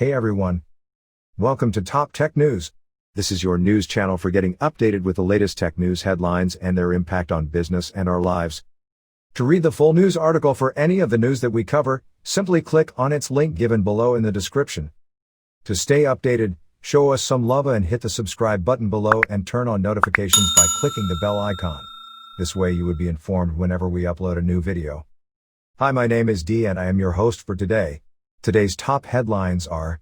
Hey everyone. Welcome to Top Tech News. This is your news channel for getting updated with the latest tech news headlines and their impact on business and our lives. To read the full news article for any of the news that we cover, simply click on its link given below in the description. To stay updated, show us some love and hit the subscribe button below and turn on notifications by clicking the bell icon. This way you would be informed whenever we upload a new video. Hi, my name is Dee and I am your host for today. Today's top headlines are: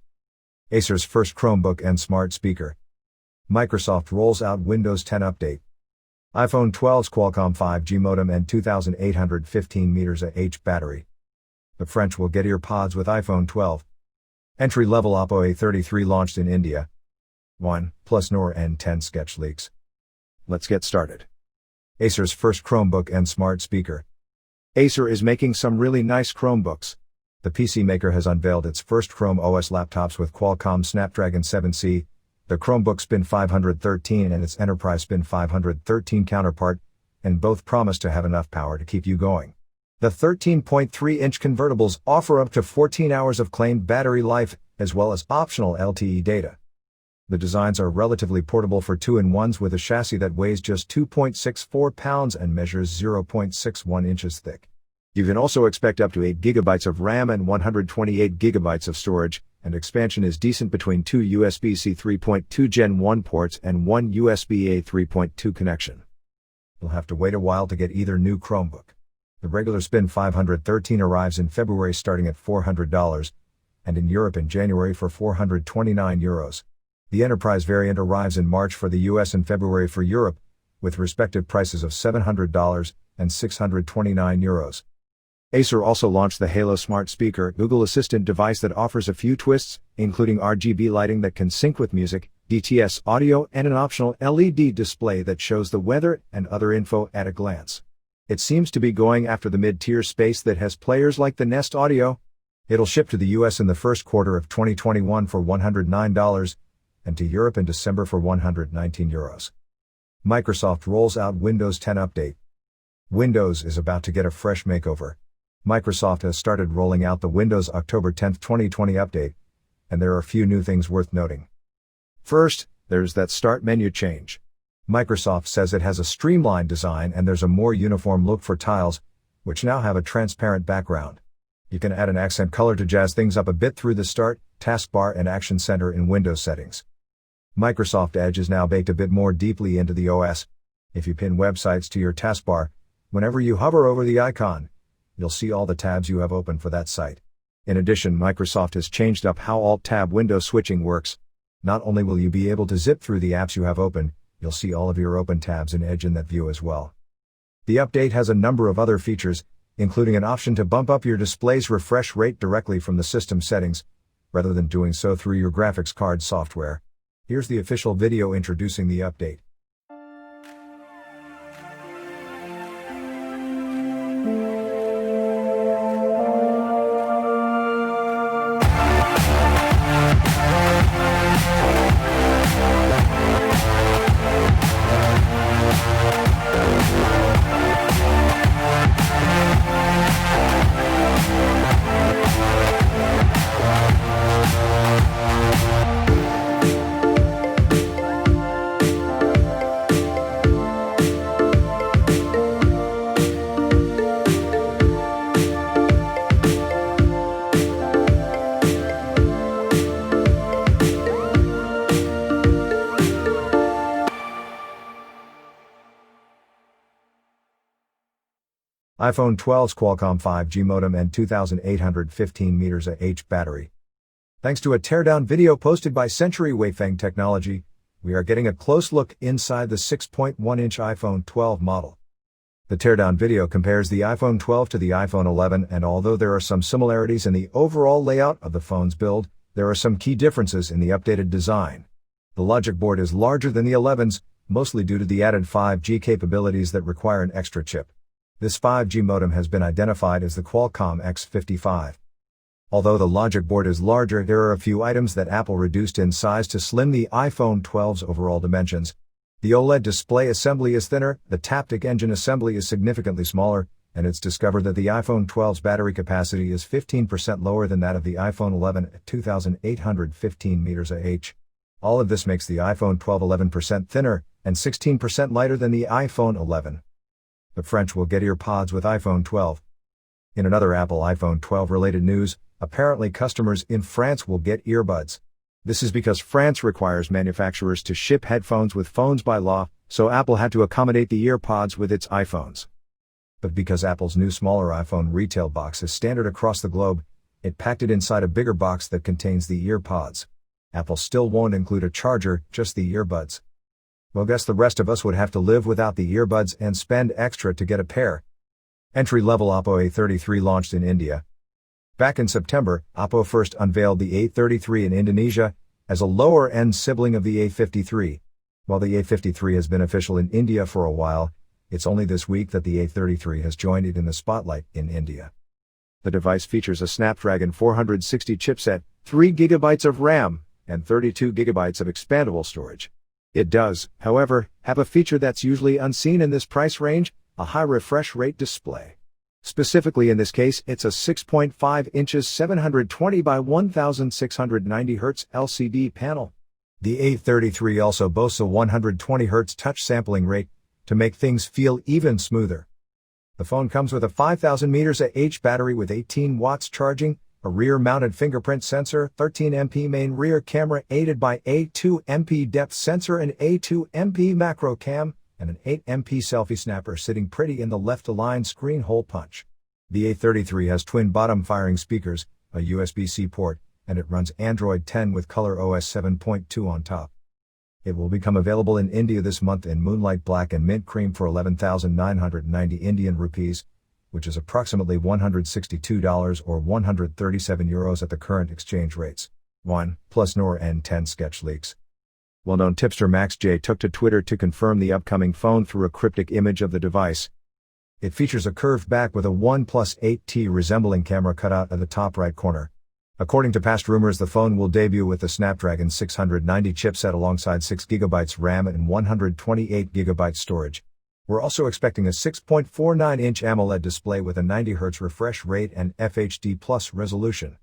Acer's first Chromebook and smart speaker. Microsoft rolls out Windows 10 update. iPhone 12's Qualcomm 5G modem and 2,815 mAh battery. The French will get EarPods with iPhone 12. Entry-level Oppo A33 launched in India. OnePlus Nord N10 sketch leaks. Let's get started. Acer's first Chromebook and smart speaker. Acer is making some really nice Chromebooks. The PC maker has unveiled its first Chrome OS laptops with Qualcomm Snapdragon 7C, the Chromebook Spin 513 and its Enterprise Spin 513 counterpart, and both promise to have enough power to keep you going. The 13.3-inch convertibles offer up to 14 hours of claimed battery life, as well as optional LTE data. The designs are relatively portable for 2-in-1s with a chassis that weighs just 2.64 pounds and measures 0.61 inches thick. You can also expect up to 8 GB of RAM and 128 GB of storage, and expansion is decent between two USB-C 3.2 Gen 1 ports and one USB-A 3.2 connection. You'll have to wait a while to get either new Chromebook. The regular Spin 513 arrives in February starting at $400, and in Europe in January for €429. The Enterprise variant arrives in March for the US and February for Europe, with respective prices of $700 and €629. Acer also launched the Halo Smart Speaker Google Assistant device that offers a few twists, including RGB lighting that can sync with music, DTS audio, and an optional LED display that shows the weather and other info at a glance. It seems to be going after the mid-tier space that has players like the Nest Audio. It'll ship to the US in the first quarter of 2021 for $109, and to Europe in December for €119. Microsoft rolls out Windows 10 update. Windows is about to get a fresh makeover. Microsoft has started rolling out the Windows October 10, 2020 update, and there are a few new things worth noting. First, there's that Start menu change. Microsoft says it has a streamlined design and there's a more uniform look for tiles, which now have a transparent background. You can add an accent color to jazz things up a bit through the Start, Taskbar and Action Center in Windows settings. Microsoft Edge is now baked a bit more deeply into the OS. If you pin websites to your taskbar, whenever you hover over the icon, you'll see all the tabs you have open for that site. In addition, Microsoft has changed up how Alt-Tab window switching works. Not only will you be able to zip through the apps you have open, you'll see all of your open tabs in Edge in that view as well. The update has a number of other features, including an option to bump up your display's refresh rate directly from the system settings, rather than doing so through your graphics card software. Here's the official video introducing the update. iPhone 12's Qualcomm 5G modem and 2,815 mAh battery. Thanks to a teardown video posted by Century Weifeng Technology, we are getting a close look inside the 6.1-inch iPhone 12 model. The teardown video compares the iPhone 12 to the iPhone 11, and although there are some similarities in the overall layout of the phone's build, there are some key differences in the updated design. The logic board is larger than the 11's, mostly due to the added 5G capabilities that require an extra chip. This 5G modem has been identified as the Qualcomm X55. Although the logic board is larger, there are a few items that Apple reduced in size to slim the iPhone 12's overall dimensions. The OLED display assembly is thinner, the Taptic Engine assembly is significantly smaller, and it's discovered that the iPhone 12's battery capacity is 15% lower than that of the iPhone 11 at 2,815 mAh. All of this makes the iPhone 12 11% thinner and 16% lighter than the iPhone 11. The French will get EarPods with iPhone 12. In another Apple iPhone 12 related news, apparently customers in France will get earbuds. This is because France requires manufacturers to ship headphones with phones by law, so Apple had to accommodate the EarPods with its iPhones. But because Apple's new smaller iPhone retail box is standard across the globe, it packed it inside a bigger box that contains the EarPods. Apple still won't include a charger, just the earbuds. Well, guess the rest of us would have to live without the earbuds and spend extra to get a pair. Entry-level Oppo A33 launched in India. Back in September, Oppo first unveiled the A33 in Indonesia as a lower-end sibling of the A53. While the A53 has been official in India for a while, it's only this week that the A33 has joined it in the spotlight in India. The device features a Snapdragon 460 chipset, 3 GB of RAM, and 32 GB of expandable storage. It does, however, have a feature that's usually unseen in this price range, a high refresh rate display. Specifically in this case, it's a 6.5 inches 720 by 1690 Hz LCD panel. The A33 also boasts a 120 Hz touch sampling rate, to make things feel even smoother. The phone comes with a 5000 mAh battery with 18 watts charging, a rear-mounted fingerprint sensor, 13MP main rear camera aided by a 2MP depth sensor and a 2MP macro cam, and an 8MP selfie snapper sitting pretty in the left-aligned screen hole punch. The A33 has twin bottom firing speakers, a USB-C port, and it runs Android 10 with ColorOS 7.2 on top. It will become available in India this month in Moonlight Black and Mint Cream for 11,990 Indian rupees, which is approximately $162 or €137 at the current exchange rates. OnePlus Nord N10 sketch leaks. Well-known tipster Max J took to Twitter to confirm the upcoming phone through a cryptic image of the device. It features a curved back with a OnePlus 8T resembling camera cutout at the top right corner. According to past rumors, the phone will debut with the Snapdragon 690 chipset alongside 6GB RAM and 128GB storage. We're also expecting a 6.49-inch AMOLED display with a 90 Hz refresh rate and FHD Plus resolution.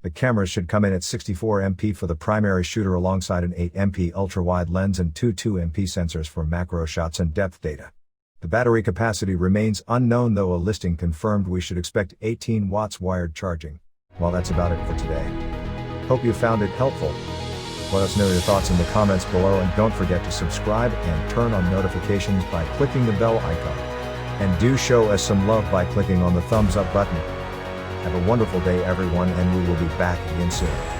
The cameras should come in at 64MP for the primary shooter alongside an 8MP ultra-wide lens and two 2MP sensors for macro shots and depth data. The battery capacity remains unknown, though a listing confirmed we should expect 18 watts wired charging. Well, that's about it for today. Hope you found it helpful. Let us know your thoughts in the comments below, and don't forget to subscribe and turn on notifications by clicking the bell icon. And do show us some love by clicking on the thumbs up button. Have a wonderful day everyone, and we will be back again soon.